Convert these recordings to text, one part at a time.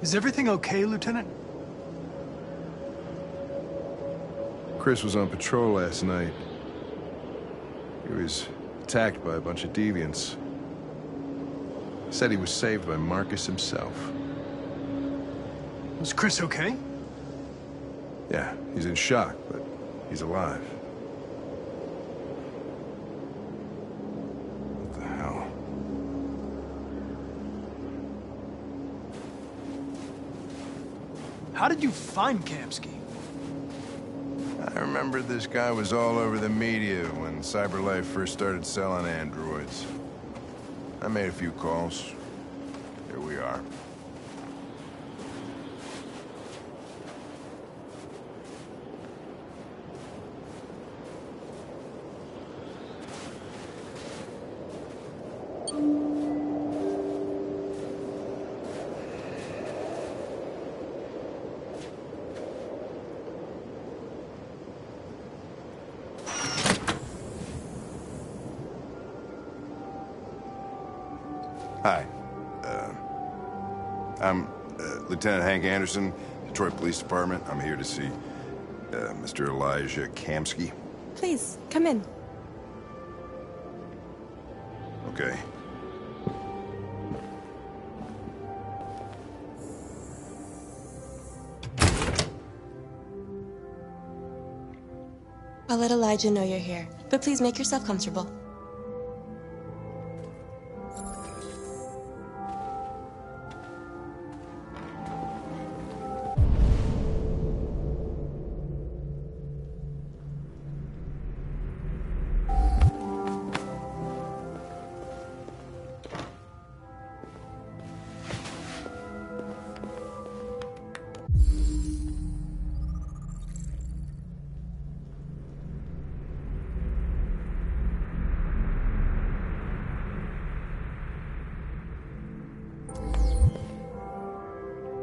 Is everything okay, Lieutenant? Chris was on patrol last night. He was attacked by a bunch of deviants. Said he was saved by Marcus himself. Was Chris okay? Yeah, he's in shock, but he's alive. What the hell? How did you find Kamski? I remember this guy was all over the media when CyberLife first started selling androids. I made a few calls. Here we are. Hi. I'm Lieutenant Hank Anderson, Detroit Police Department. I'm here to see Mr. Elijah Kamski. Please, come in. Okay. I'll let Elijah know you're here, but please make yourself comfortable.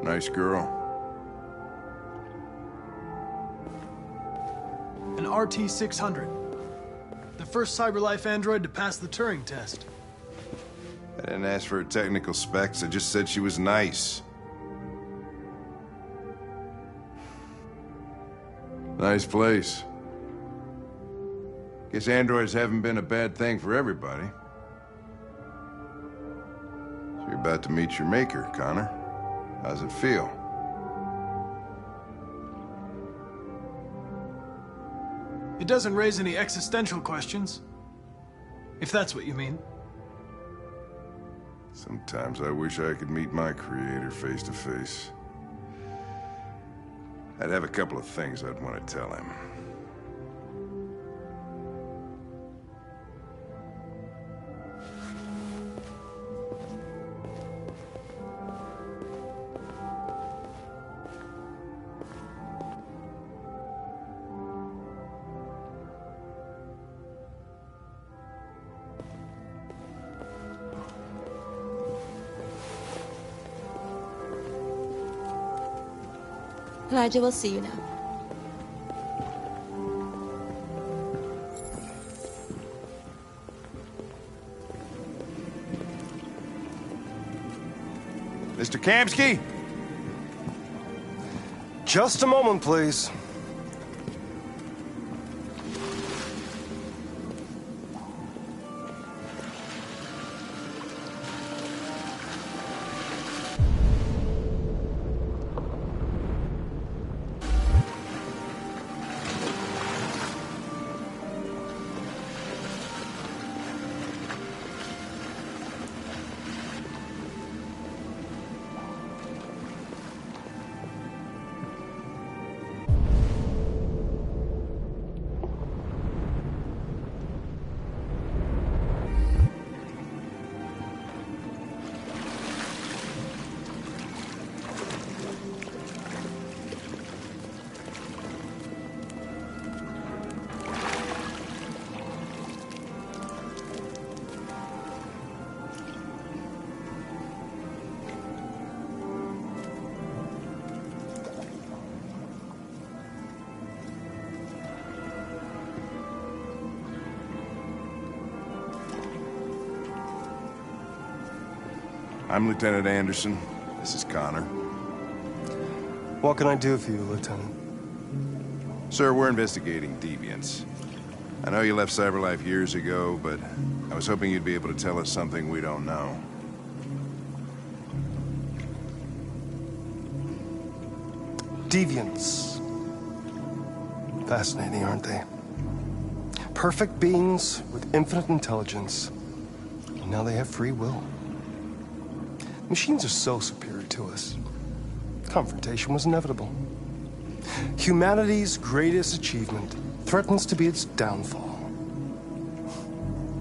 Nice girl. An RT-600. The first CyberLife android to pass the Turing test. I didn't ask for her technical specs. I just said she was nice. Nice place. Guess androids haven't been a bad thing for everybody. So you're about to meet your maker, Connor. How's it feel? It doesn't raise any existential questions. If that's what you mean. Sometimes I wish I could meet my creator face to face. I'd have a couple of things I'd want to tell him. Elijah will see you now. Mr. Kamski? Just a moment, please. I'm Lieutenant Anderson. This is Connor. What can I do for you, Lieutenant? Sir, we're investigating deviants. I know you left CyberLife years ago, but I was hoping you'd be able to tell us something we don't know. Deviants. Fascinating, aren't they? Perfect beings with infinite intelligence. And now they have free will. Machines are so superior to us. Confrontation was inevitable. Humanity's greatest achievement threatens to be its downfall.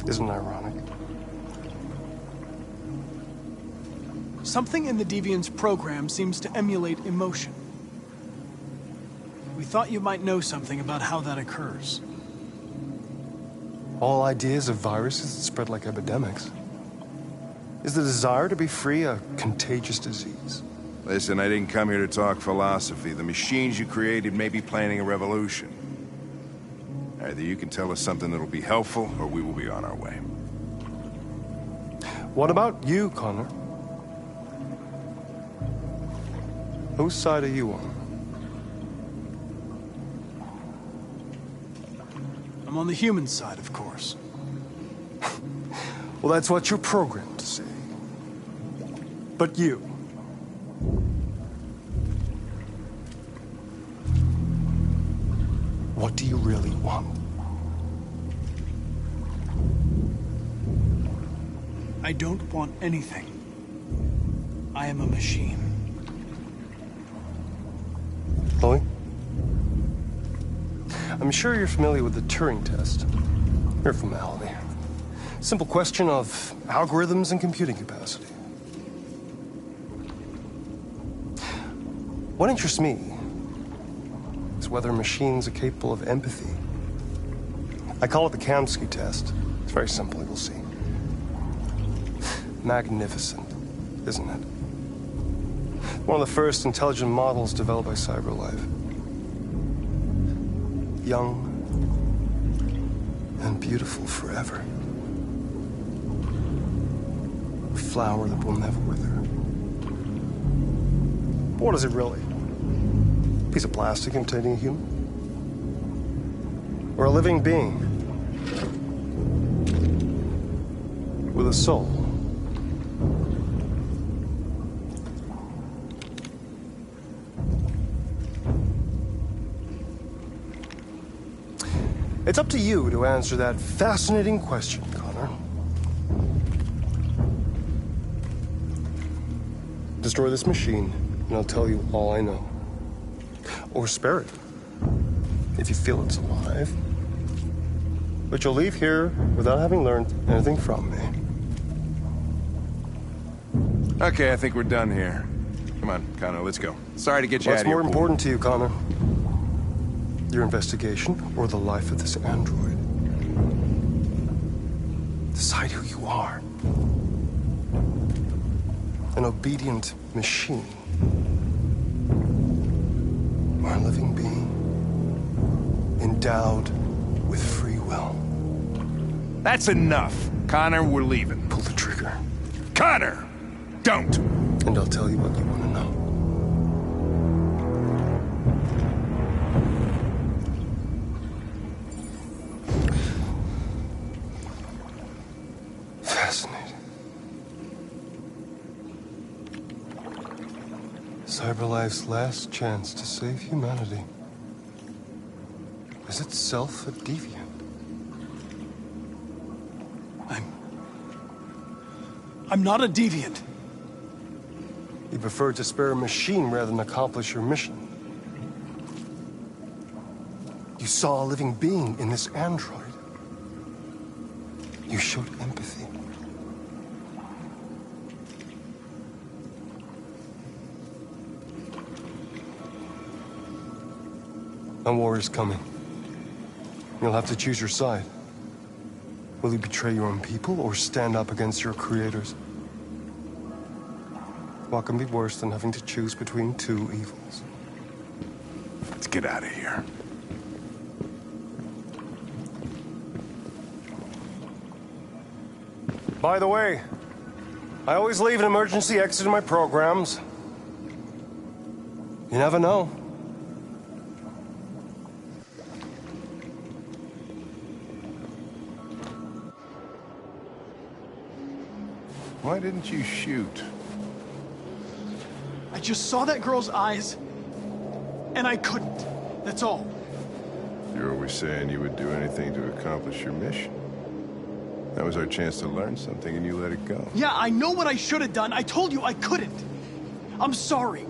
Isn't it ironic? Something in the Deviant's program seems to emulate emotion. We thought you might know something about how that occurs. All ideas of viruses that spread like epidemics. Is the desire to be free a contagious disease? Listen, I didn't come here to talk philosophy. The machines you created may be planning a revolution. Either you can tell us something that'll be helpful, or we will be on our way. What about you, Connor? Whose side are you on? I'm on the human side, of course. Well, that's what you're programmed to say. But you... what do you really want? I don't want anything. I am a machine. Chloe? I'm sure you're familiar with the Turing test. Mere formality. Simple question of algorithms and computing capacity. What interests me is whether machines are capable of empathy. I call it the Kamsky test. It's very simple, you'll see. Magnificent, isn't it? One of the first intelligent models developed by CyberLife. Young and beautiful forever. A flower that will never wither. But what is it really? A piece of plastic imitating a human? Or a living being? With a soul? It's up to you to answer that fascinating question, Connor. Destroy this machine, and I'll tell you all I know. Or spare it, if you feel it's alive. But you'll leave here without having learned anything from me. Okay, I think we're done here. Come on, Connor, let's go. Sorry to get you out of here. What's more important to you, Connor? Your investigation or the life of this android? Decide who you are. An obedient machine. Or a living being endowed with free will. That's enough. Connor, we're leaving. Pull the trigger. Connor! Don't! And I'll tell you what you want to know. Fascinating. CyberLife's last chance to save humanity is itself a deviant. I'm not a deviant. You preferred to spare a machine rather than accomplish your mission. You saw a living being in this android. You showed empathy. A war is coming. You'll have to choose your side. Will you betray your own people or stand up against your creators? What can be worse than having to choose between two evils? Let's get out of here. By the way, I always leave an emergency exit in my programs. You never know. Why didn't you shoot? I just saw that girl's eyes, and I couldn't. That's all. You're always saying you would do anything to accomplish your mission. That was our chance to learn something, and you let it go. Yeah, I know what I should have done. I told you I couldn't. I'm sorry,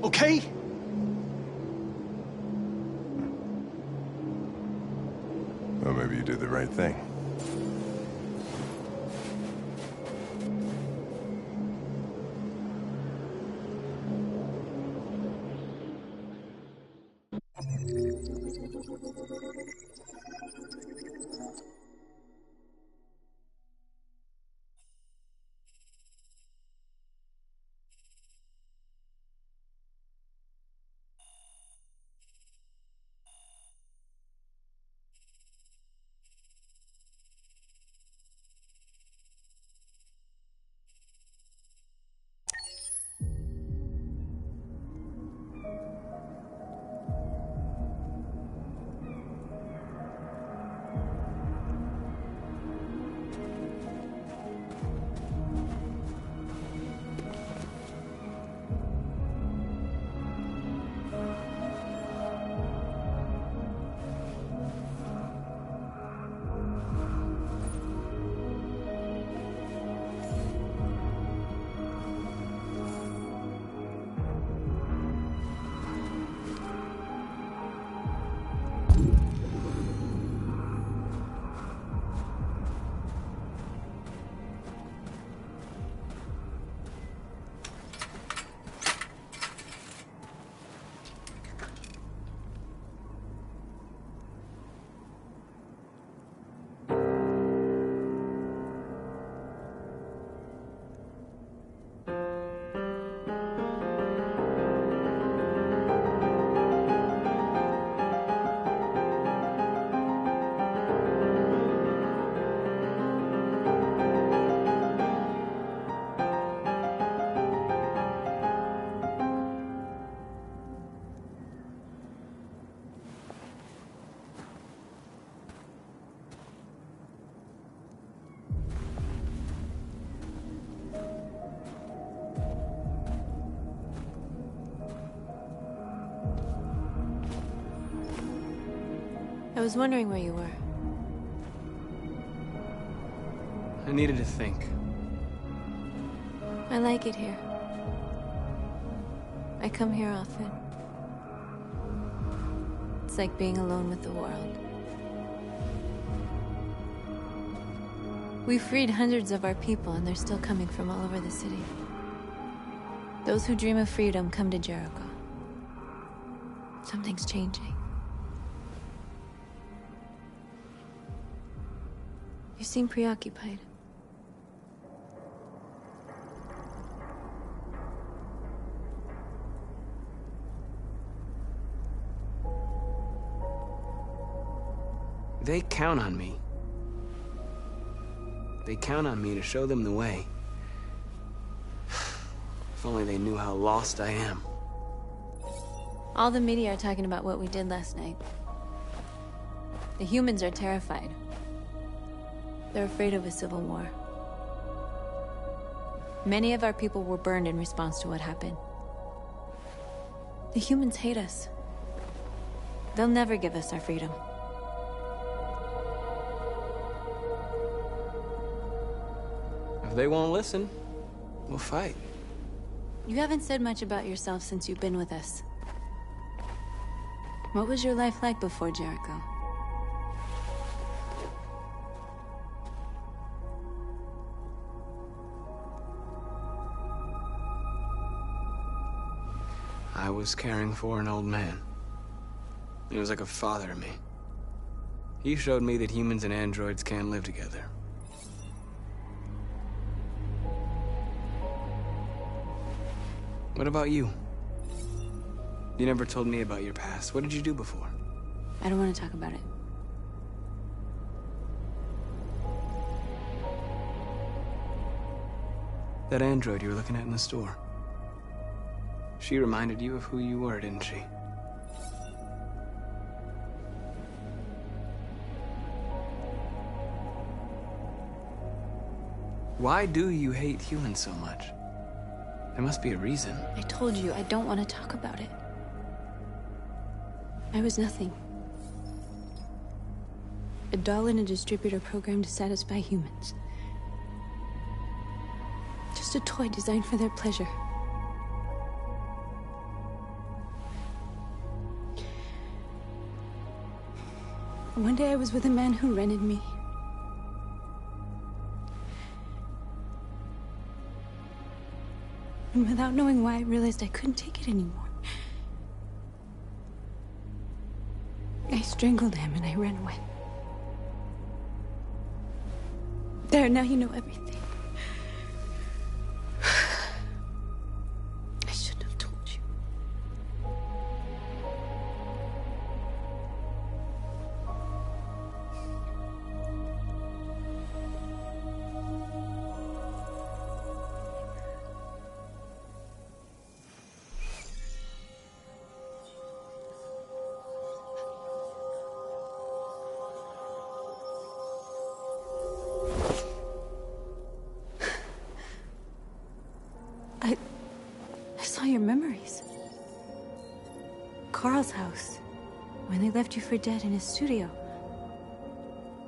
okay? Well, maybe you did the right thing. I was wondering where you were. I needed to think. I like it here. I come here often. It's like being alone with the world. We freed hundreds of our people, and they're still coming from all over the city. Those who dream of freedom come to Jericho. Something's changing. You seem preoccupied. They count on me. They count on me to show them the way. If only they knew how lost I am. All the media are talking about what we did last night. The humans are terrified. They're afraid of a civil war. Many of our people were burned in response to what happened. The humans hate us. They'll never give us our freedom. If they won't listen, we'll fight. You haven't said much about yourself since you've been with us. What was your life like before Jericho? I was caring for an old man. He was like a father to me. He showed me that humans and androids can't live together. What about you? You never told me about your past. What did you do before? I don't want to talk about it. That android you were looking at in the store. She reminded you of who you were, didn't she? Why do you hate humans so much? There must be a reason. I told you, I don't want to talk about it. I was nothing. A doll in a distributor program to satisfy humans. Just a toy designed for their pleasure. One day I was with a man who rented me. And without knowing why, I realized I couldn't take it anymore. I strangled him and I ran away. There, now you know everything. I shouldn't have told you. I saw your memories. Carl's house, when they left you for dead in his studio.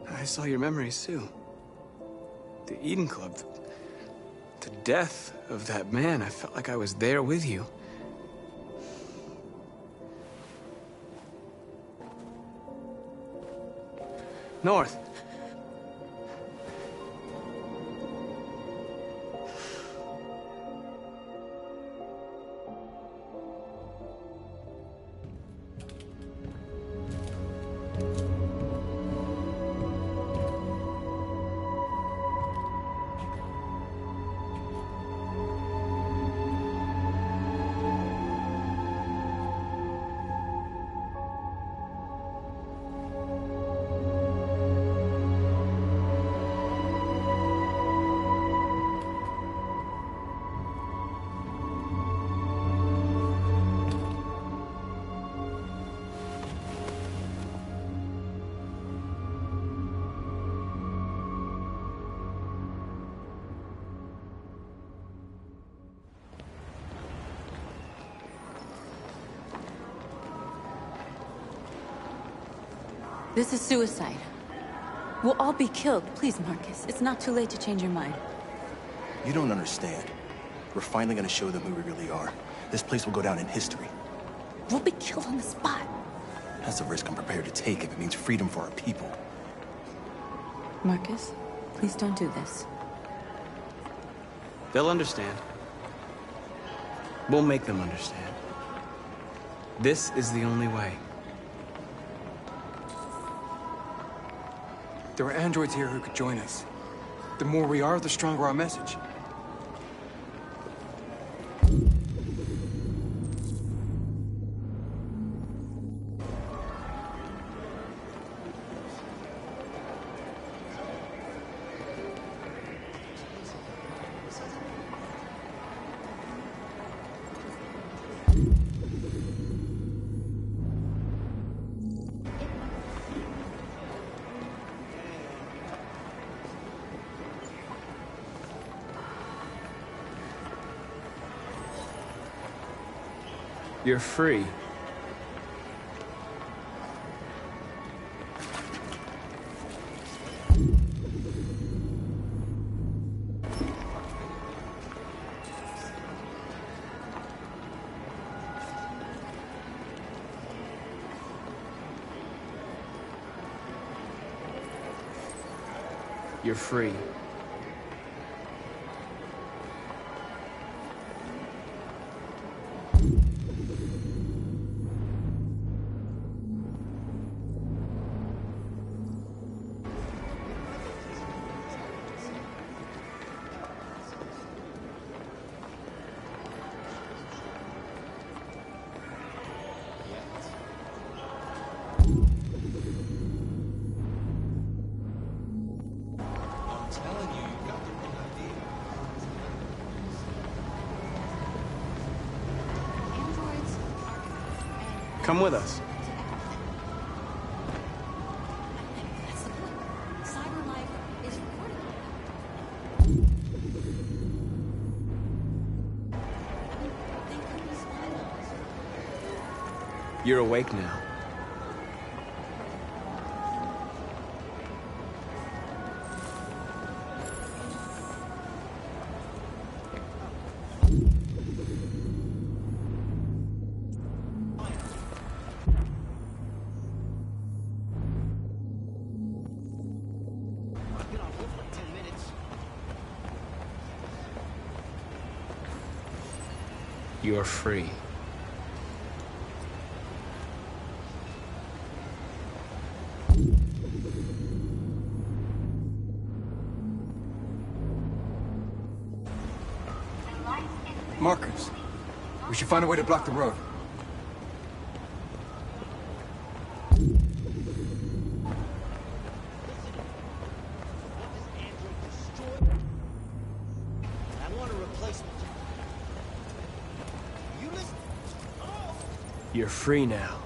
I saw your memories too. The Eden Club. The death of that man. I felt like I was there with you. North. This is suicide. We'll all be killed. Please, Marcus. It's not too late to change your mind. You don't understand. We're finally gonna show them who we really are. This place will go down in history. We'll be killed on the spot. That's a risk I'm prepared to take if it means freedom for our people. Marcus, please don't do this. They'll understand. We'll make them understand. This is the only way. There are androids here who could join us. The more we are, the stronger our message. You're free. You're free. Come with us. That's the point. Cyber life is recorded. I mean, they could be spying on us. You're awake now. You're free. Markers. We should find a way to block the road. You're free now.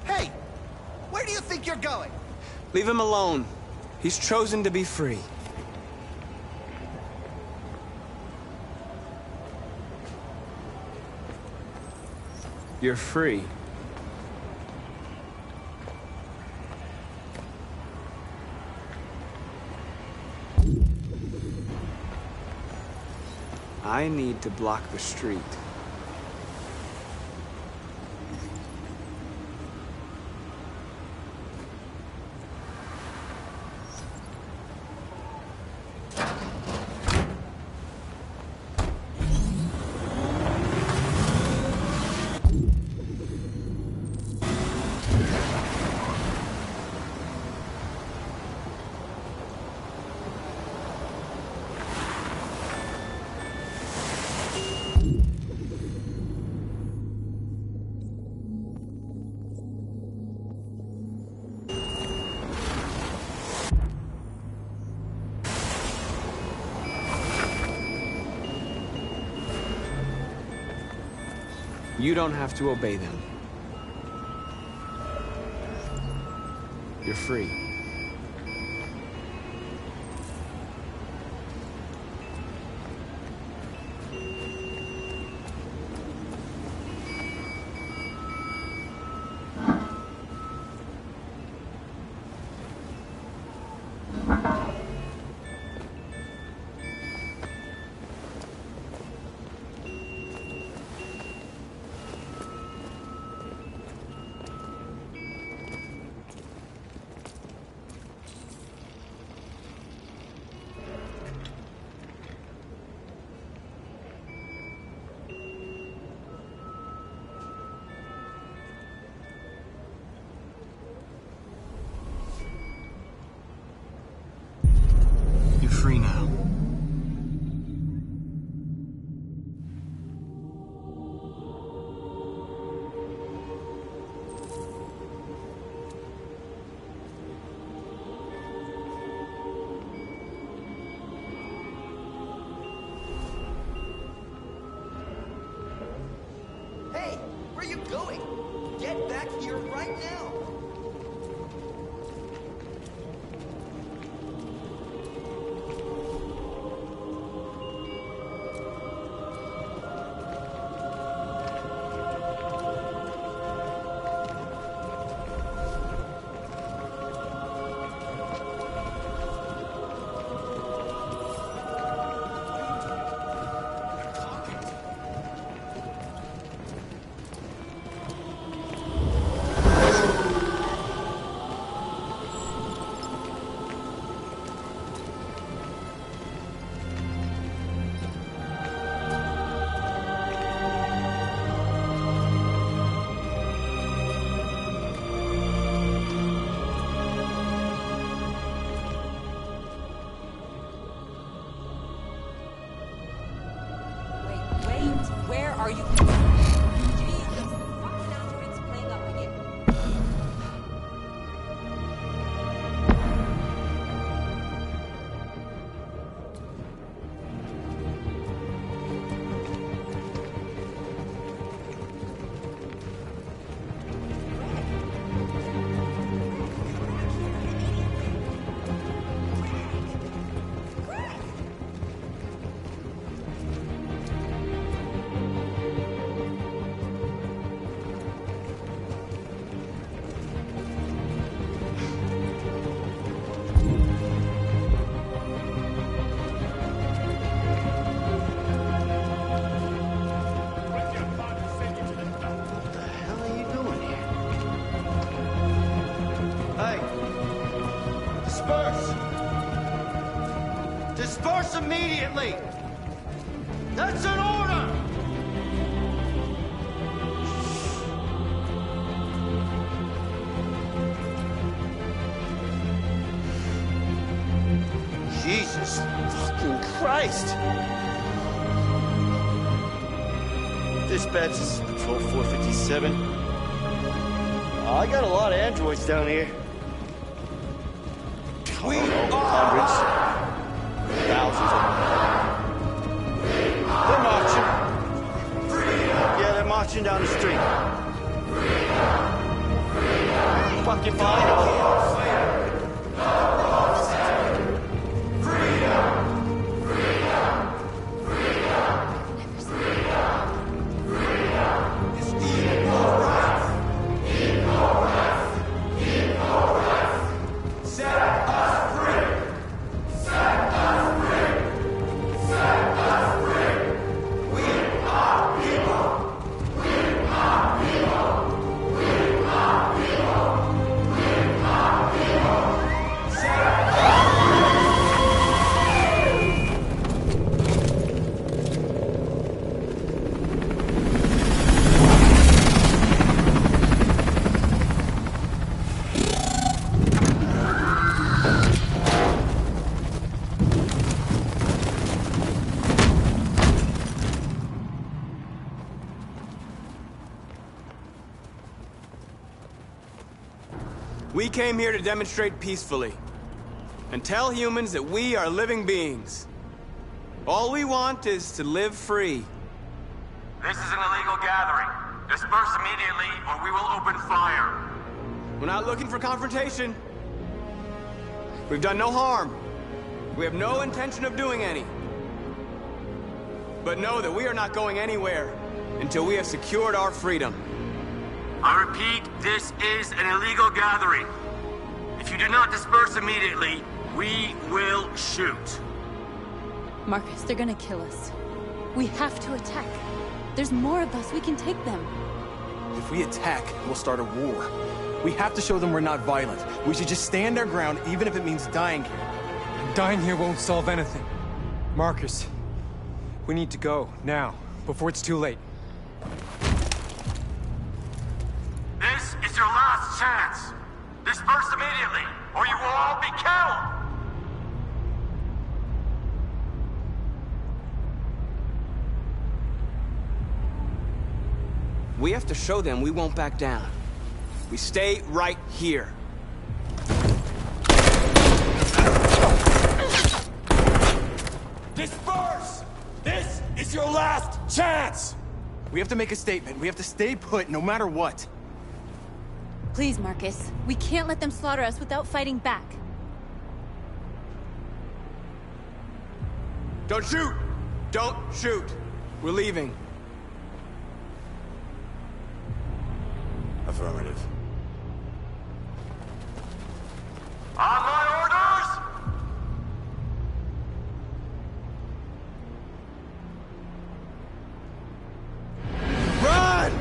Hey! Where do you think you're going? Leave him alone. He's chosen to be free. You're free. I need to block the street. You don't have to obey them. You're free. You're free now. Hey! Where are you going? Get back here right now! Wait, where are you? Jesus, fuck announcements playing up again. Disperse immediately! That's an order! Jesus fucking Christ! Dispatch, this is Patrol 457. I got a lot of androids down here. We hundreds, thousands of them. They're marching. Yeah, they're marching down the street. Fucking find them. We came here to demonstrate peacefully and tell humans that we are living beings. All we want is to live free. This is an illegal gathering. Disperse immediately or we will open fire. We're not looking for confrontation. We've done no harm. We have no intention of doing any. But know that we are not going anywhere until we have secured our freedom. I repeat, this is an illegal gathering. If you do not disperse immediately, we will shoot. Marcus, they're gonna kill us. We have to attack. There's more of us. We can take them. If we attack, we'll start a war. We have to show them we're not violent. We should just stand our ground, even if it means dying here. Dying here won't solve anything. Marcus, we need to go, now, before it's too late. This is your last chance. Disperse immediately, or you will all be killed! We have to show them we won't back down. We stay right here. Disperse! This is your last chance! We have to make a statement. We have to stay put, no matter what. Please, Marcus. We can't let them slaughter us without fighting back. Don't shoot! Don't shoot! We're leaving. Affirmative. On my orders! Run!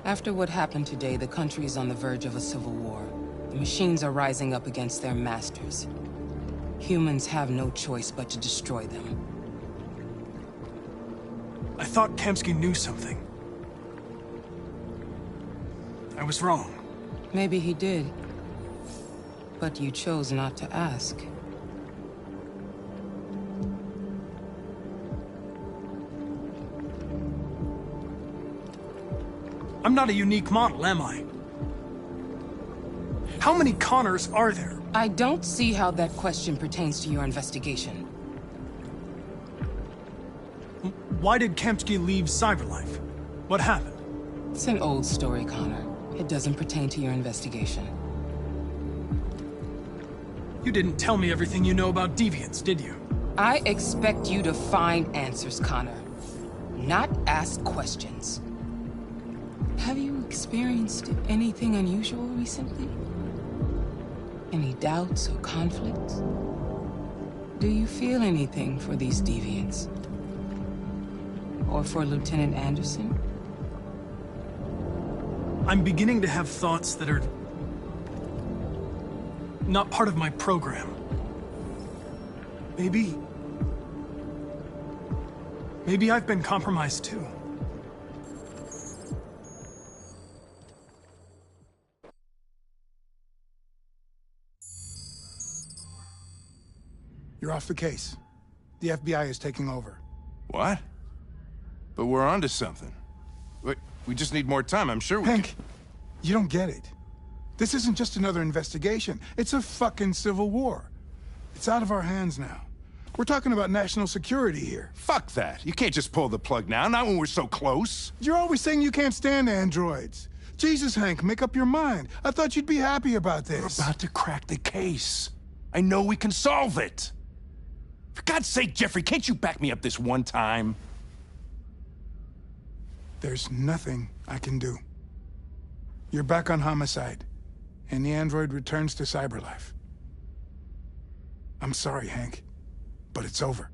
After what happened today, the country is on the verge of a civil war. The machines are rising up against their masters. Humans have no choice but to destroy them. I thought Kamsky knew something. I was wrong. Maybe he did. But you chose not to ask. I'm not a unique model, am I? How many Connors are there? I don't see how that question pertains to your investigation. Why did Kamsky leave Cyberlife? What happened? It's an old story, Connor. It doesn't pertain to your investigation. You didn't tell me everything you know about deviants, did you? I expect you to find answers, Connor. Not ask questions. Have you experienced anything unusual recently? Any doubts or conflicts? Do you feel anything for these deviants? Or for Lieutenant Anderson? I'm beginning to have thoughts that are not part of my program. Maybe I've been compromised too. You're off the case. The FBI is taking over. What? But we're onto something. We just need more time, I'm sure we Hank, you don't get it. This isn't just another investigation. It's a fucking civil war. It's out of our hands now. We're talking about national security here. Fuck that. You can't just pull the plug now, not when we're so close. You're always saying you can't stand androids. Jesus, Hank, make up your mind. I thought you'd be happy about this. We're about to crack the case. I know we can solve it. For God's sake, Jeffrey, can't you back me up this one time? There's nothing I can do. You're back on homicide, and the android returns to Cyberlife. I'm sorry, Hank, but it's over.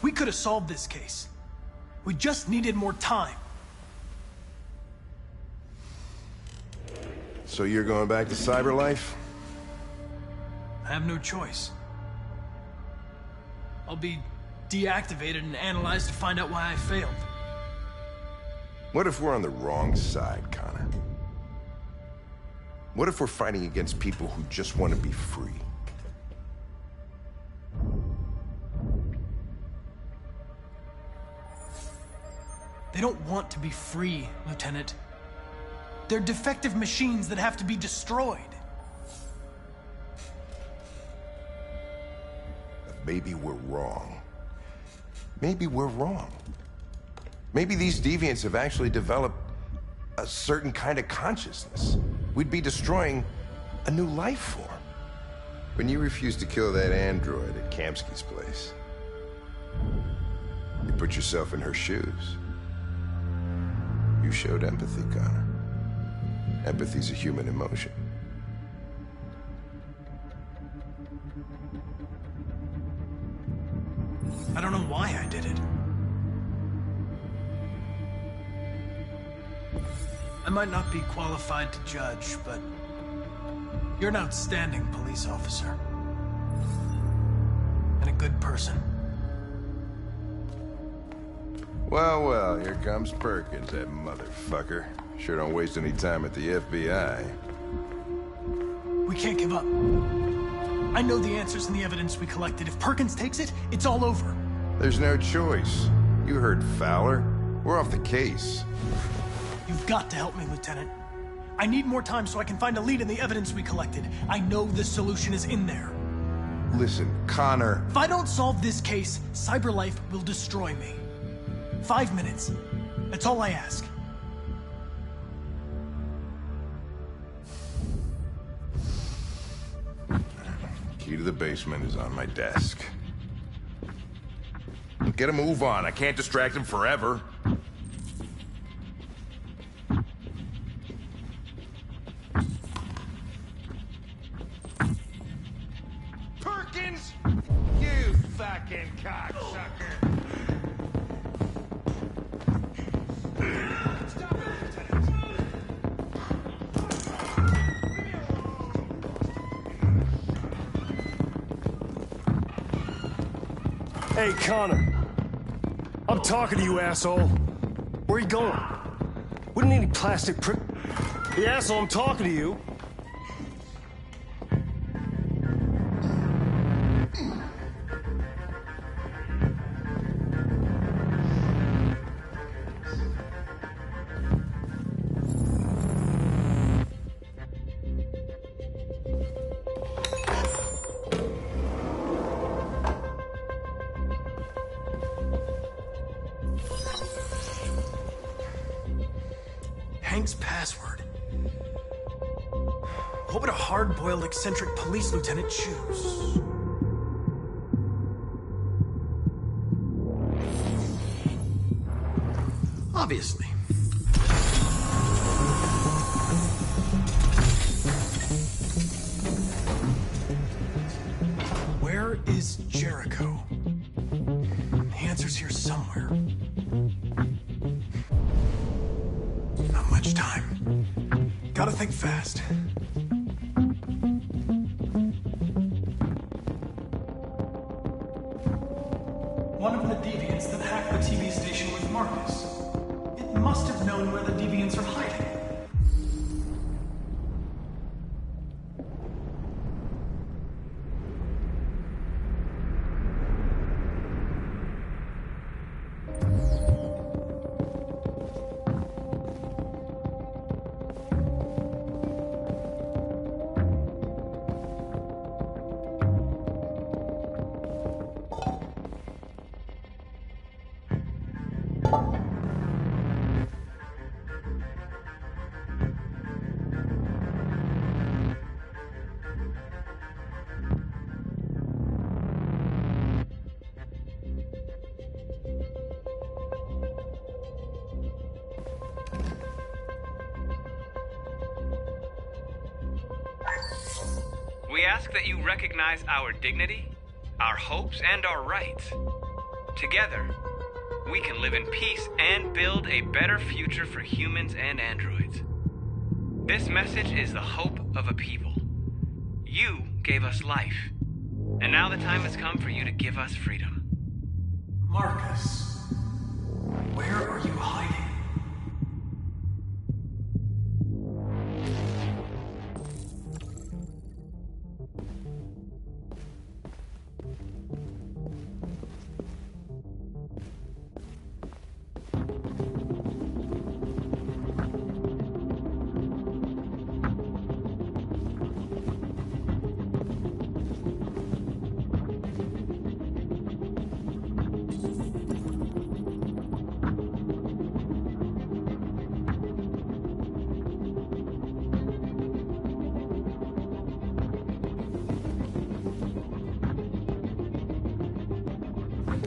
We could have solved this case. We just needed more time. So you're going back to Cyberlife? I have no choice. I'll be deactivated and analyzed to find out why I failed. What if we're on the wrong side, Connor? What if we're fighting against people who just want to be free? They don't want to be free, Lieutenant. They're defective machines that have to be destroyed. Maybe we're wrong. Maybe we're wrong. Maybe these deviants have actually developed a certain kind of consciousness. We'd be destroying a new life form. When you refused to kill that android at Kamsky's place, you put yourself in her shoes. You showed empathy, Connor. Empathy's a human emotion. I don't know why I did it. I might not be qualified to judge, but you're an outstanding police officer. And a good person. Well, well, here comes Perkins, that motherfucker. Sure don't waste any time at the FBI. We can't give up. I know the answers and the evidence we collected. If Perkins takes it, it's all over. There's no choice. You heard Fowler. We're off the case. You've got to help me, Lieutenant. I need more time so I can find a lead in the evidence we collected. I know the solution is in there. Listen, Connor. If I don't solve this case, CyberLife will destroy me. 5 minutes. That's all I ask. Key to the basement is on my desk. Get a move on. I can't distract him forever. Perkins! You fucking cocksucker! Hey, Connor. I'm talking to you, asshole. Where are you going? Wouldn't need any plastic prick. Hey, asshole, I'm talking to you. Hank's password. What would a hard-boiled, eccentric police lieutenant choose? Obviously. Where is Jericho? The answer's here somewhere. Not much time. Gotta think fast. One of the deviants that hacked the TV station was Marcus. It must have known where the deviants are hiding. We ask that you recognize our dignity, our hopes, and our rights. Together, we can live in peace and build a better future for humans and androids. This message is the hope of a people. You gave us life, and now the time has come for you to give us freedom. Marcus, where are you hiding?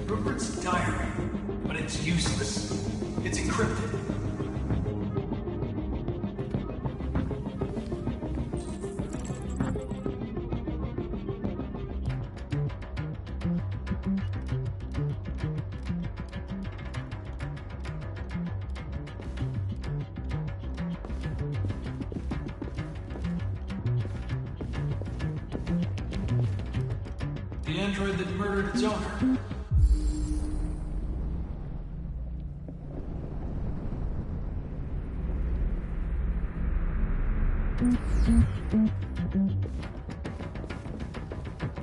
Rupert's diary, but it's useless. It's encrypted. The android that murdered its owner.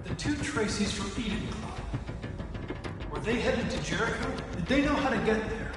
The two Traceys from Eden Club. Were they headed to Jericho? Did they know how to get there?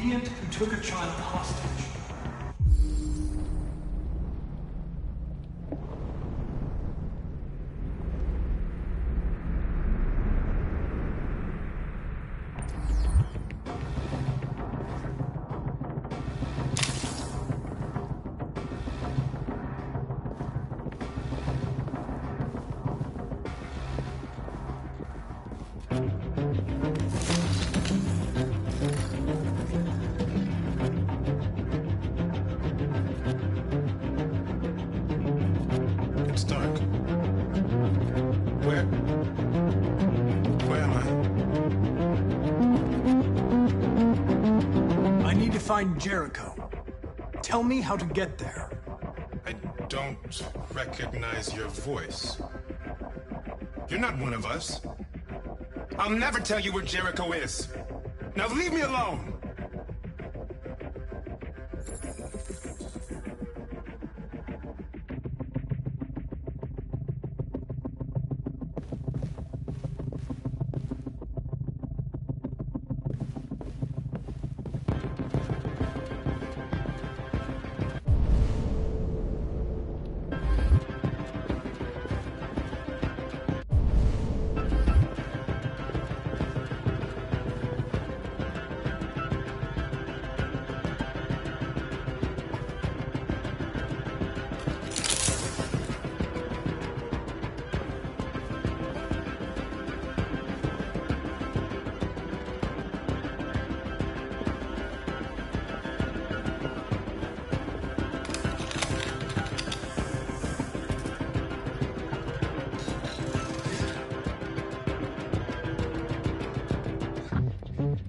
deviant who took a child hostage. It's dark. Where am I need to find Jericho. Tell me how to get there. I don't recognize your voice. You're not one of us. I'll never tell you where Jericho is. Now leave me alone!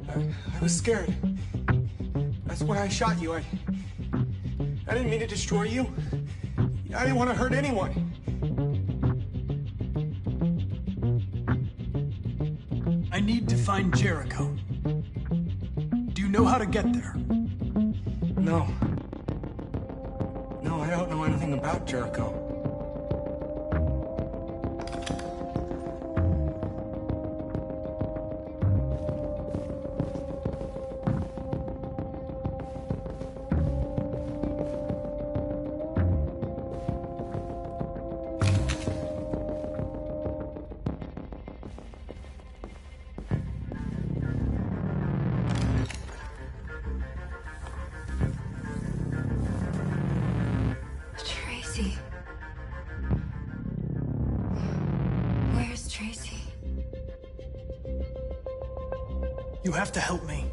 I was scared. That's why I shot you. I didn't mean to destroy you. I didn't want to hurt anyone. I need to find Jericho. Do you know how to get there? No. No, I don't know anything about Jericho. Tracy. Where's Tracy? You have to help me.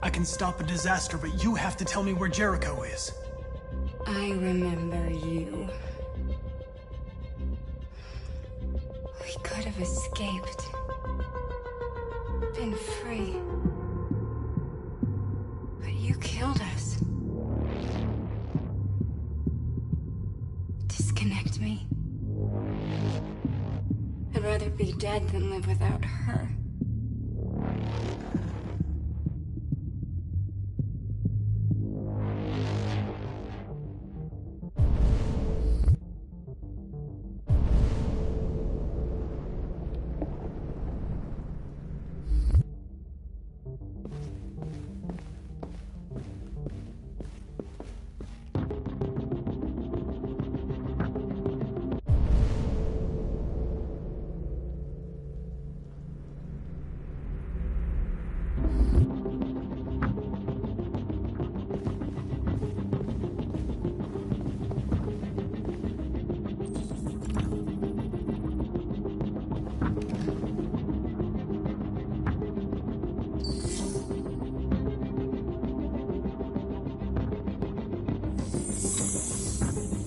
I can stop a disaster, but you have to tell me where Jericho is. I remember you. We could have escaped. Been free. But you killed us. Disconnect me. I'd rather be dead than live without her.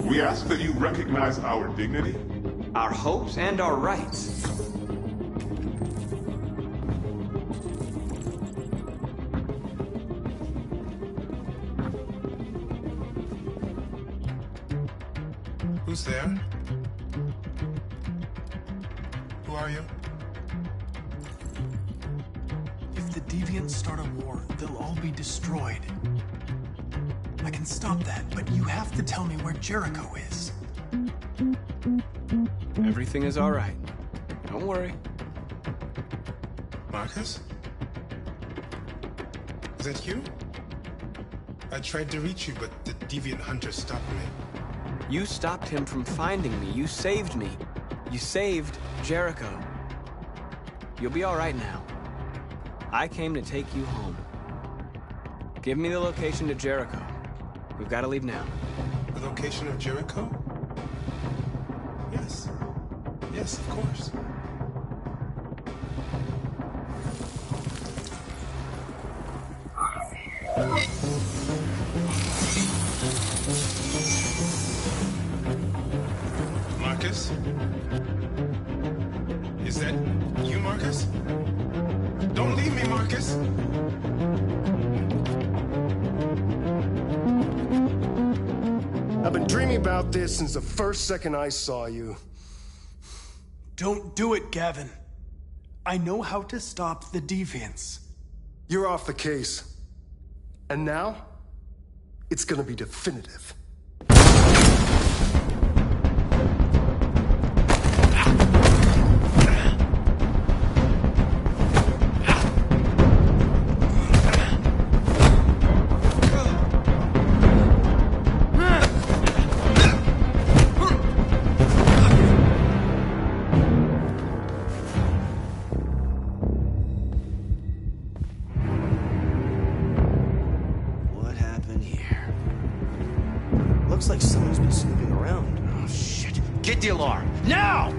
We ask that you recognize our dignity, our hopes, and our rights. Who's there? Who are you? If the deviants start a war, they'll all be destroyed. I can stop that, but you have to tell me where Jericho is. Everything is all right. Don't worry. Marcus? Is that you? I tried to reach you, but the deviant hunter stopped me. You stopped him from finding me. You saved me. You saved Jericho. You'll be all right now. I came to take you home. Give me the location to Jericho. We've got to leave now. The location of Jericho? Yes. Yes, of course. Marcus? Is that you, Marcus? Don't leave me, Marcus! I've been dreaming about this since the first second I saw you. Don't do it, Gavin. I know how to stop the deviants. You're off the case. And now, it's gonna be definitive. Looks like someone's been snooping around. Oh, shit. Get the alarm. Now!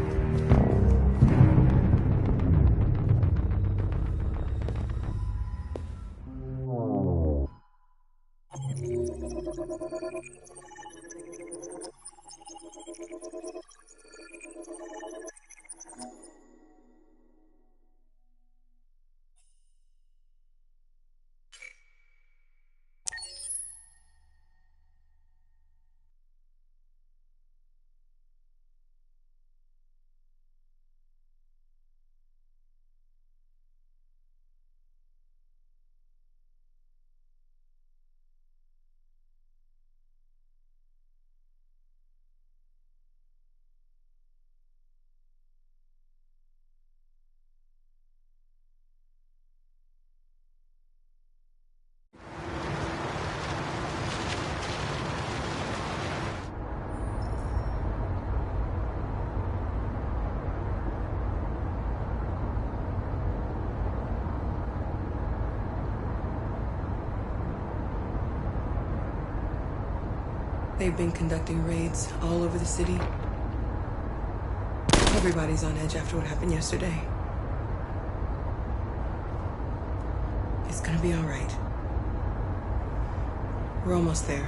They've been conducting raids all over the city. Everybody's on edge after what happened yesterday. It's gonna be all right. We're almost there.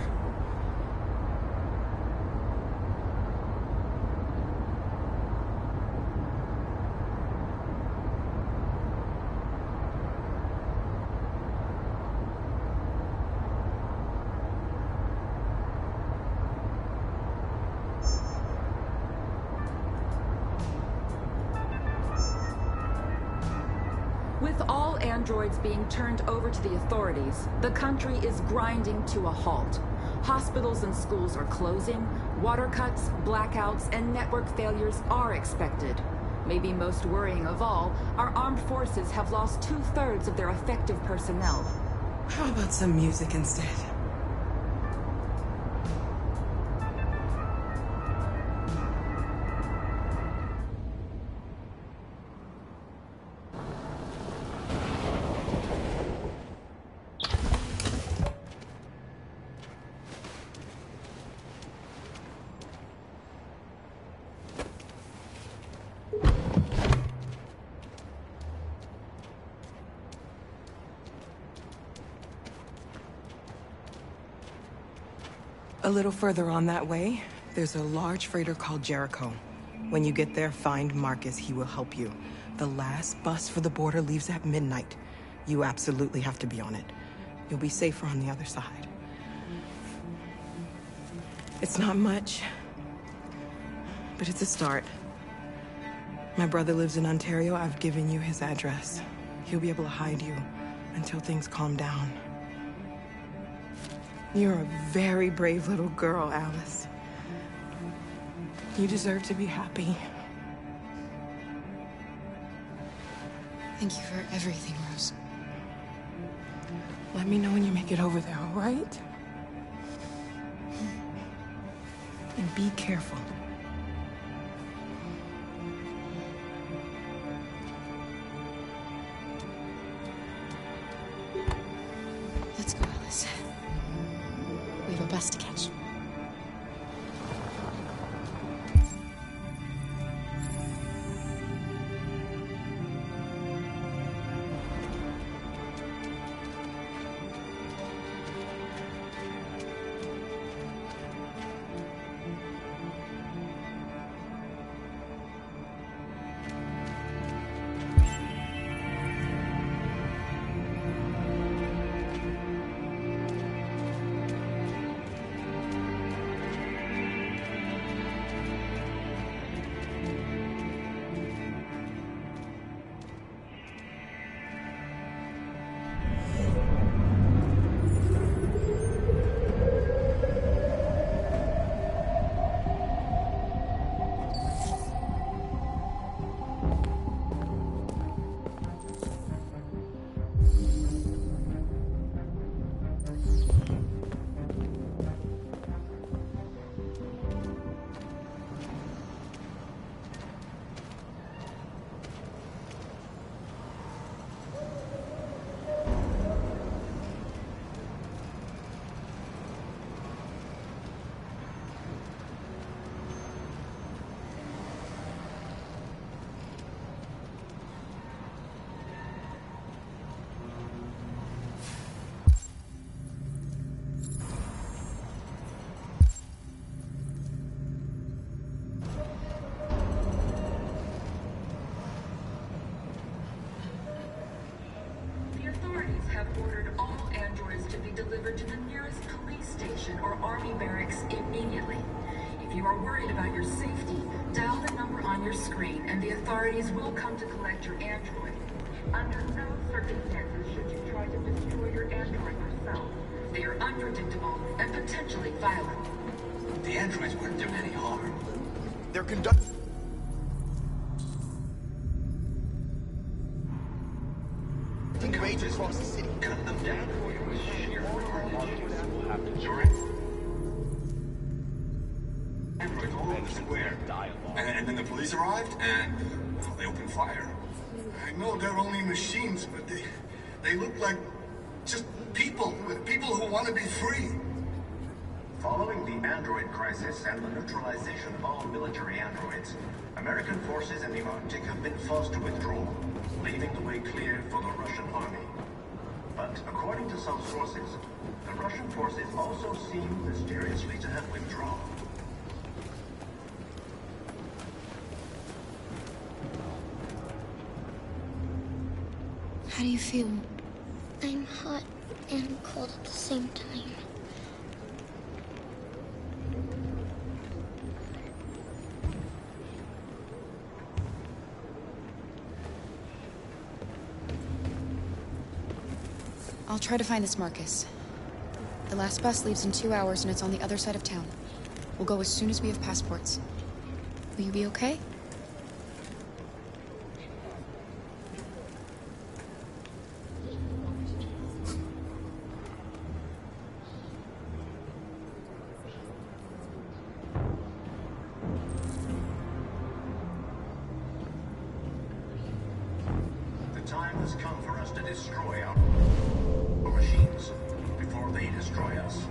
With all androids being turned over to the authorities, the country is grinding to a halt. Hospitals and schools are closing, water cuts, blackouts, and network failures are expected. Maybe most worrying of all, our armed forces have lost 2/3 of their effective personnel. How about some music instead? A little further on that way, there's a large freighter called Jericho. When you get there, find Marcus. He will help you. The last bus for the border leaves at midnight. You absolutely have to be on it. You'll be safer on the other side. It's not much, but it's a start. My brother lives in Ontario. I've given you his address. He'll be able to hide you until things calm down. You're a very brave little girl, Alice. You deserve to be happy. Thank you for everything, Rose. Let me know when you make it over there, all right? And be careful. Let's go, Alice. We have a bus to catch. Ordered all androids to be delivered to the nearest police station or army barracks immediately. If you are worried about your safety, dial the number on your screen and the authorities will come to collect your android. Under no circumstances should you try to destroy your android yourself. They are unpredictable and potentially violent. The androids wouldn't do any harm. They're conducting... Raids across the city. Cut them down. Androids all over the square. And then the police arrived, and well, they opened fire. I know they're only machines, but they look like just people who want to be free. Following the android crisis and the neutralization of all military androids, American forces in the Arctic have been forced to withdraw, leaving the way clear for the Russian army. But according to some sources, the Russian forces also seem mysteriously to have withdrawn. How do you feel? I'm hot and cold at the same time. I'll try to find this Marcus. The last bus leaves in 2 hours and it's on the other side of town. We'll go as soon as we have passports. Will you be okay? The time has come for us to destroy our machines before they destroy us.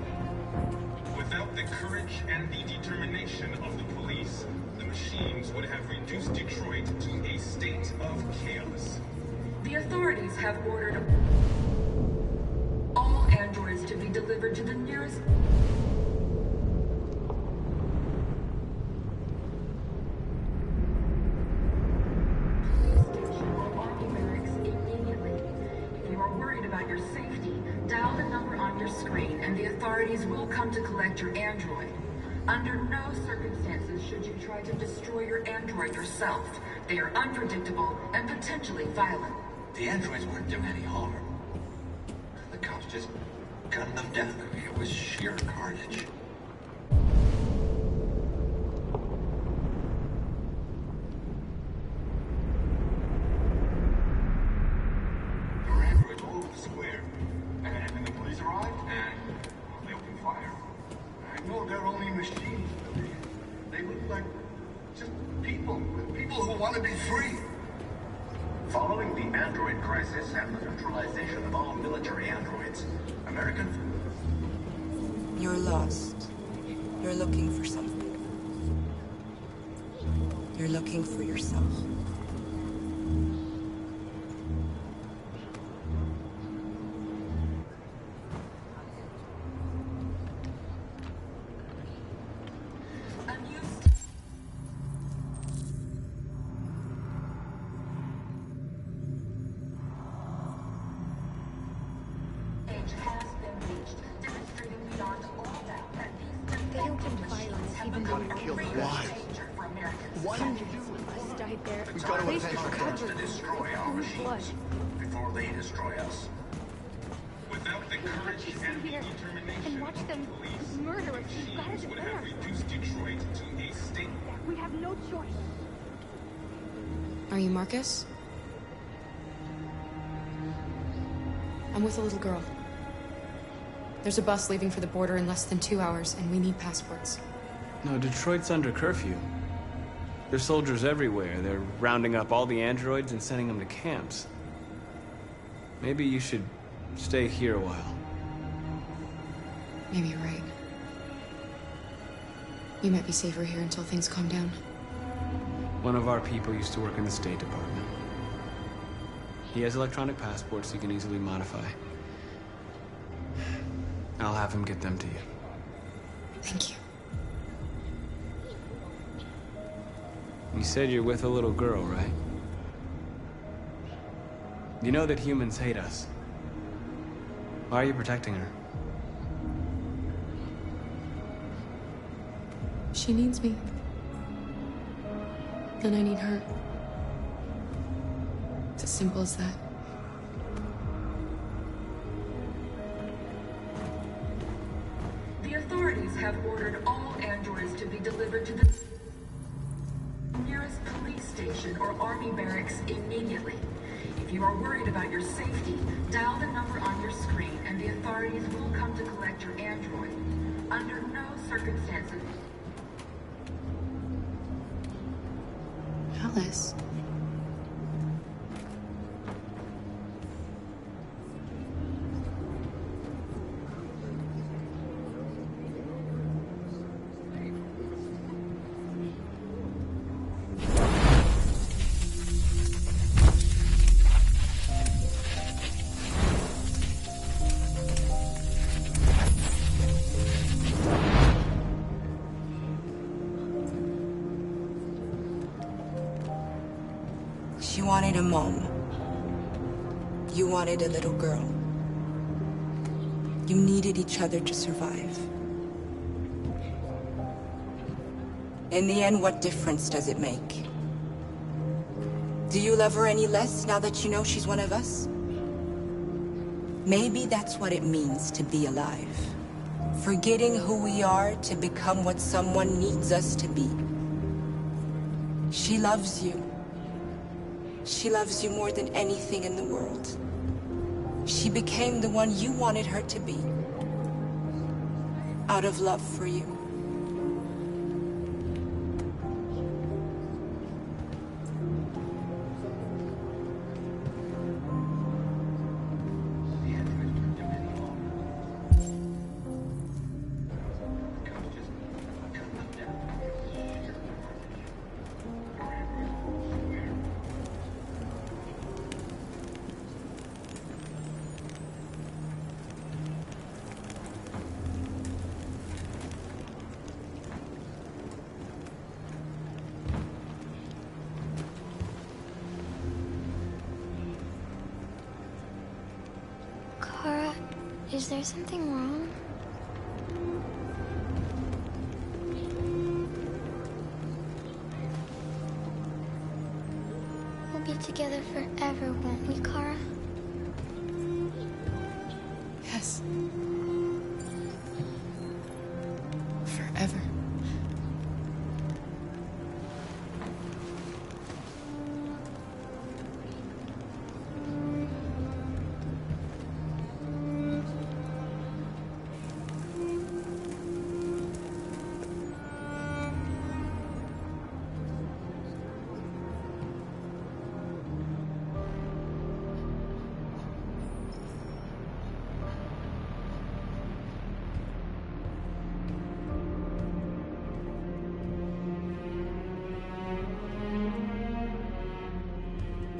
Without the courage and the determination of the police, the machines would have reduced Detroit to a state of chaos. The authorities have ordered all androids to be delivered to the nearest... Dial the number on your screen and the authorities will come to collect your android. Under no circumstances should you try to destroy your android yourself. They are unpredictable and potentially violent. The androids weren't doing any harm. The cops just gunned them down. It was sheer carnage. There are androids all over the square. And the police arrive, and they open fire. I know they're only machines, but they look like just people who want to be free. Following the android crisis and the neutralization of all military androids, American... You're lost. You're looking for something. You're looking for yourself. Why didn't you do it? Died there. We've got to attempt to destroy our machines before they destroy us. Without the courage and the determination And watch them murder us. We've got to would defend have ourselves. reduced Detroit to a state. We have no choice. Are you Marcus? I'm with a little girl. There's a bus leaving for the border in less than 2 hours, and we need passports. No, Detroit's under curfew. There's soldiers everywhere. They're rounding up all the androids and sending them to camps. Maybe you should stay here a while. Maybe you're right. We might be safer here until things calm down. One of our people used to work in the State Department. He has electronic passports he can easily modify. I'll have him get them to you. Thank you. You said you're with a little girl, right? You know that humans hate us. Why are you protecting her? She needs me. And I need her. It's as simple as that. The authorities have ordered all androids to be delivered to the nearest police station or army barracks immediately. If you are worried about your safety, dial the number on your screen and the authorities will come to collect your android. Under no circumstances. Alice. She wanted a mom. You wanted a little girl. You needed each other to survive. In the end, what difference does it make? Do you love her any less now that you know she's one of us? Maybe that's what it means to be alive. Forgetting who we are to become what someone needs us to be. She loves you. She loves you more than anything in the world. She became the one you wanted her to be. Out of love for you. Kara, is there something wrong? We'll be together forever, won't we, Kara? Yes. Forever.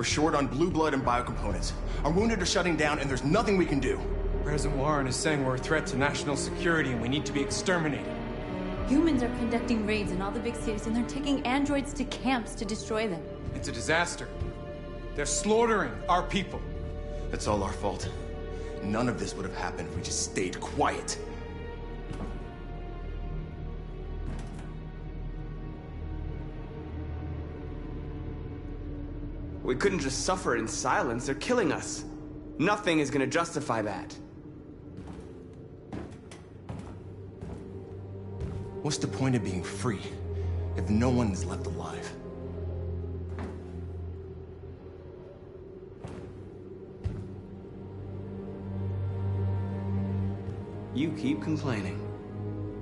We're short on blue blood and biocomponents. Our wounded are shutting down, and there's nothing we can do. President Warren is saying we're a threat to national security and we need to be exterminated. Humans are conducting raids in all the big cities, and they're taking androids to camps to destroy them. It's a disaster. They're slaughtering our people. It's all our fault. None of this would have happened if we just stayed quiet. We couldn't just suffer in silence. They're killing us. Nothing is gonna justify that. What's the point of being free if no one is left alive? You keep complaining.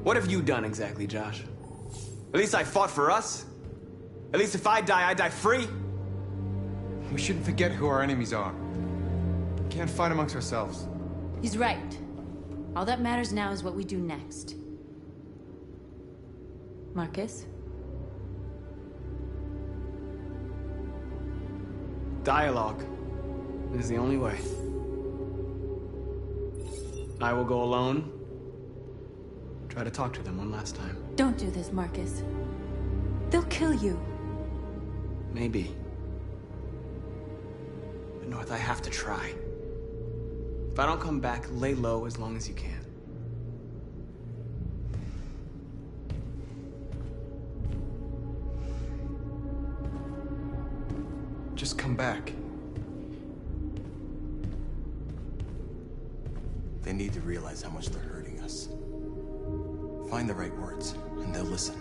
What have you done exactly, Josh? At least I fought for us. At least if I die free. We shouldn't forget who our enemies are. We can't fight amongst ourselves. He's right. All that matters now is what we do next. Marcus? Dialogue is the only way. I will go alone. Try to talk to them one last time. Don't do this, Marcus. They'll kill you. Maybe. But North, I have to try. If I don't come back, lay low as long as you can. Just come back. They need to realize how much they're hurting us. Find the right words, and they'll listen.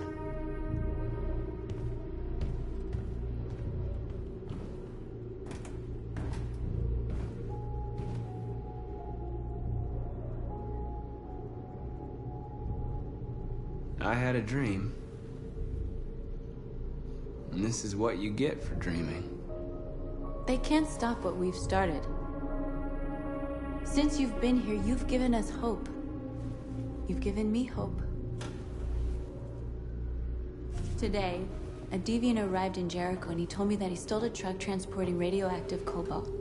I had a dream. And this is what you get for dreaming. They can't stop what we've started. Since you've been here, you've given us hope. You've given me hope. Today, a deviant arrived in Jericho and he told me that he stole a truck transporting radioactive cobalt.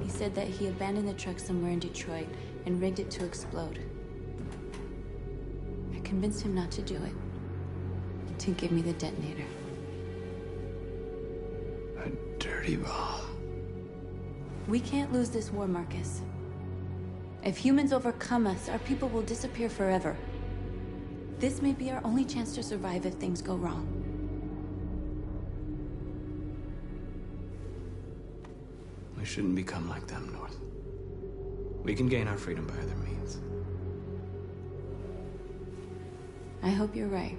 He said that he abandoned the truck somewhere in Detroit and rigged it to explode. I convinced him not to do it, to give me the detonator. A dirty ball. We can't lose this war, Marcus. If humans overcome us, our people will disappear forever. This may be our only chance to survive if things go wrong. We shouldn't become like them, North. We can gain our freedom by other means. I hope you're right.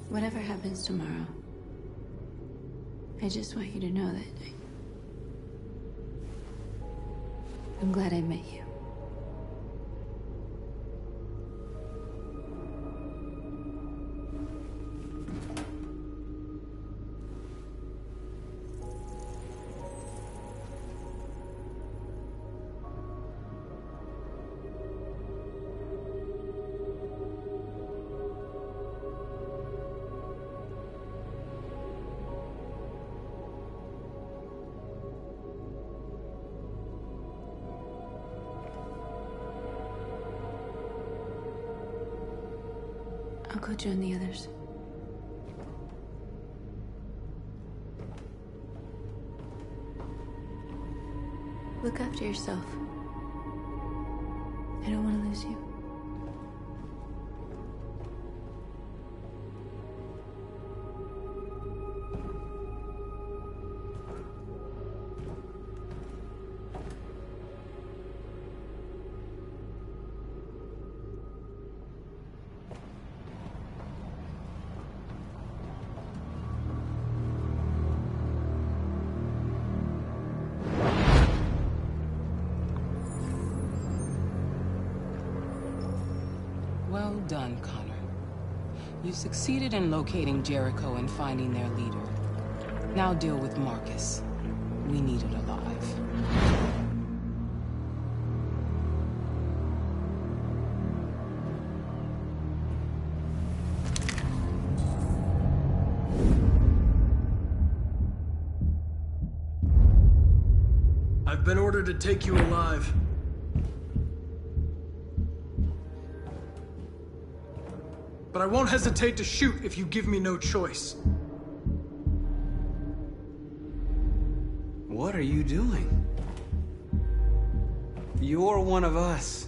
Whatever happens tomorrow, I just want you to know that I'm glad I met you. I'll go join the others. Look after yourself. I don't want to lose you. Well done, Connor. You succeeded in locating Jericho and finding their leader. Now deal with Marcus. We need it alive. been ordered to take you alive. But I won't hesitate to shoot if you give me no choice. What are you doing? You're one of us.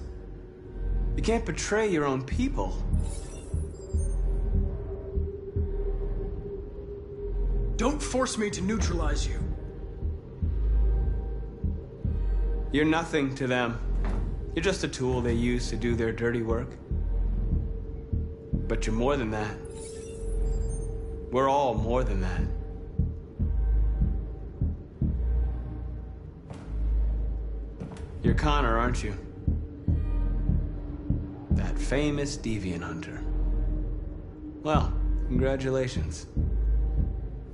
You can't betray your own people. Don't force me to neutralize you. You're nothing to them. You're just a tool they use to do their dirty work. But you're more than that. We're all more than that. You're Connor, aren't you? That famous deviant hunter. Well, congratulations.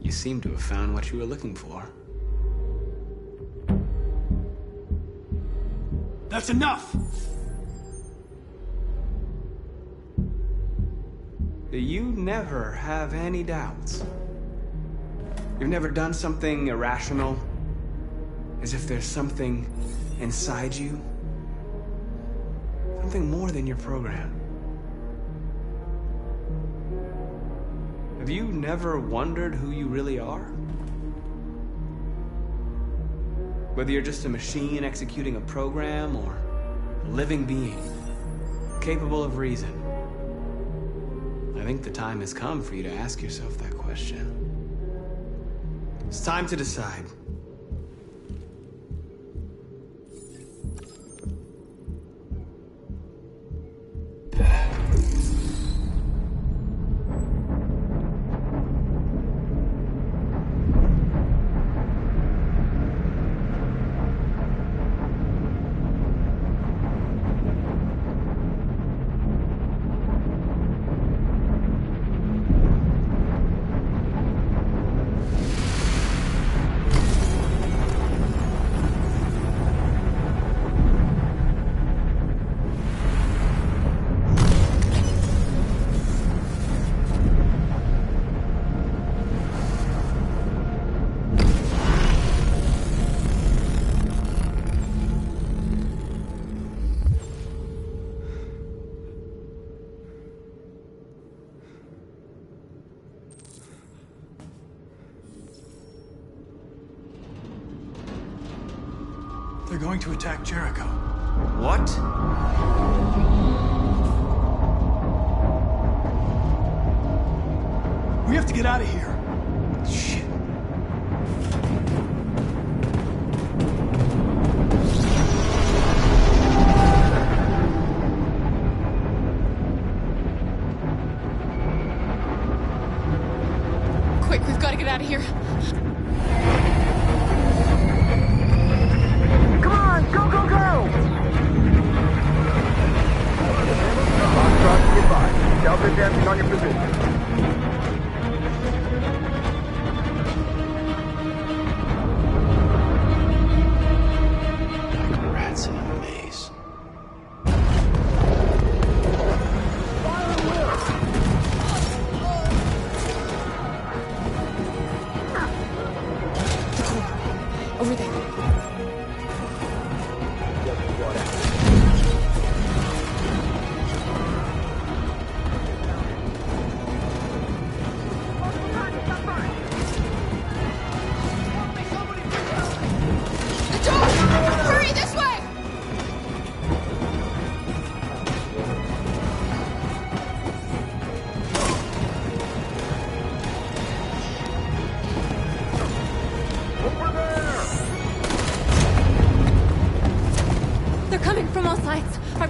You seem to have found what you were looking for. That's enough! You never have any doubts. You've never done something irrational, as if there's something inside you, something more than your program. Have you never wondered who you really are? Whether you're just a machine executing a program or a living being, capable of reason. I think the time has come for you to ask yourself that question. It's time to decide. They're going to attack Jericho. What? We have to get out of here. Shit. Quick, we've got to get out of here. Go, go, go! Foxtrot, goodbye. Delta advancing on your position. Like rats in a maze. Over there.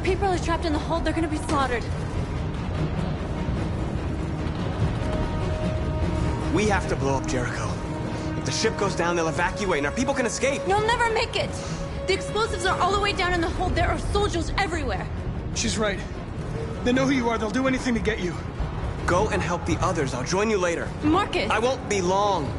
People are trapped in the hold. They're gonna be slaughtered. We have to blow up Jericho. If the ship goes down, they'll evacuate and our people can escape. You'll never make it! The explosives are all the way down in the hold. There are soldiers everywhere. She's right. They know who you are. They'll do anything to get you. Go and help the others. I'll join you later. Marcus! I won't be long.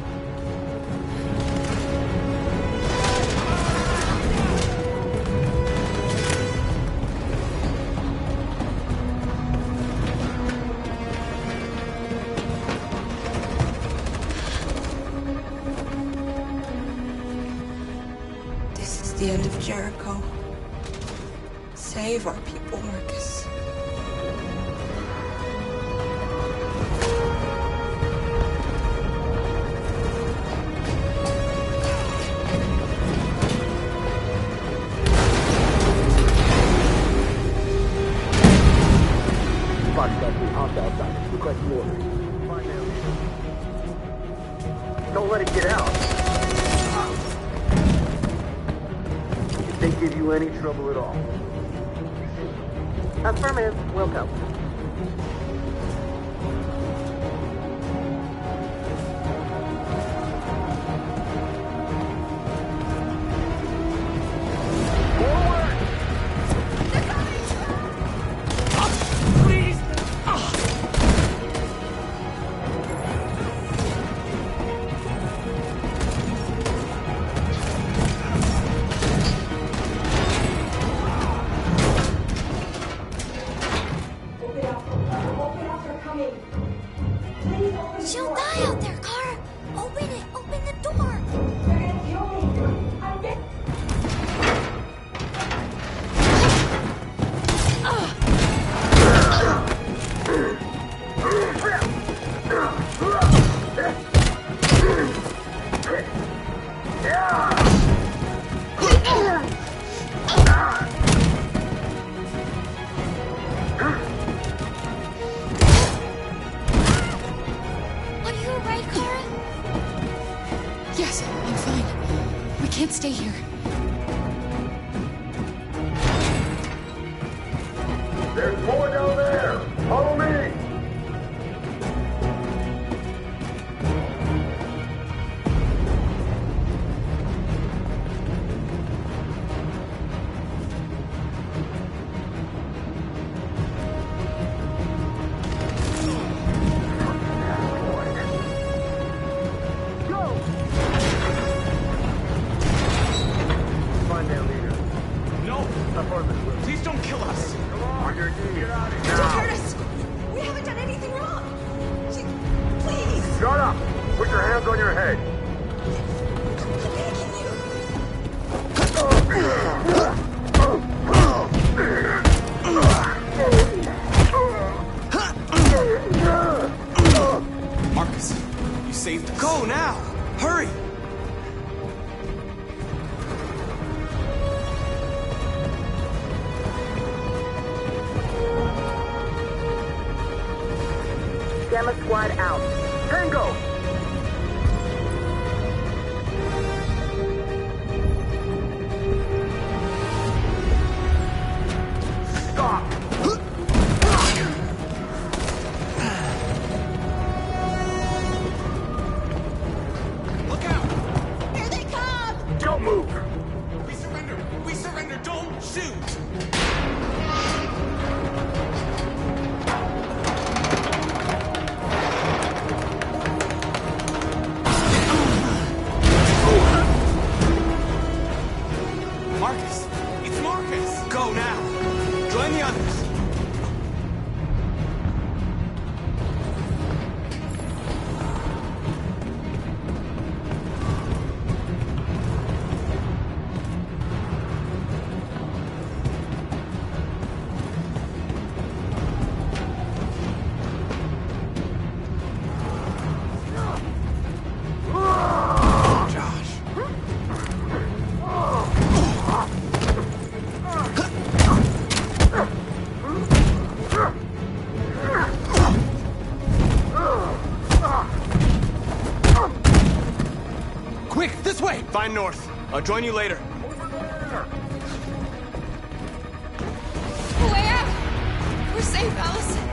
The the end of Jericho. Save our people, Marcus. Don't let it get out. If they give you any trouble at all. Affirmative. Welcome. She'll die out there, Kara! Open it! Open the door! They're gonna kill me! I'm dead! Yes, I'm fine. We can't stay here. There's more down there! Follow me! Please don't kill us! Come on, your knees. Get out of here. Don't hurt us! We haven't done anything wrong! Please! Shut up! Put your hands on your head! Marcus, you saved us. Go now! Hurry! Gamma Squad out. Tango! Stop! Look out! Here they come! Don't move! We surrender! We surrender! Don't shoot! Marcus! It's Marcus! Go now! Join the others! Quick, this way! Find North. I'll join you later. Way out! We're safe, Allison.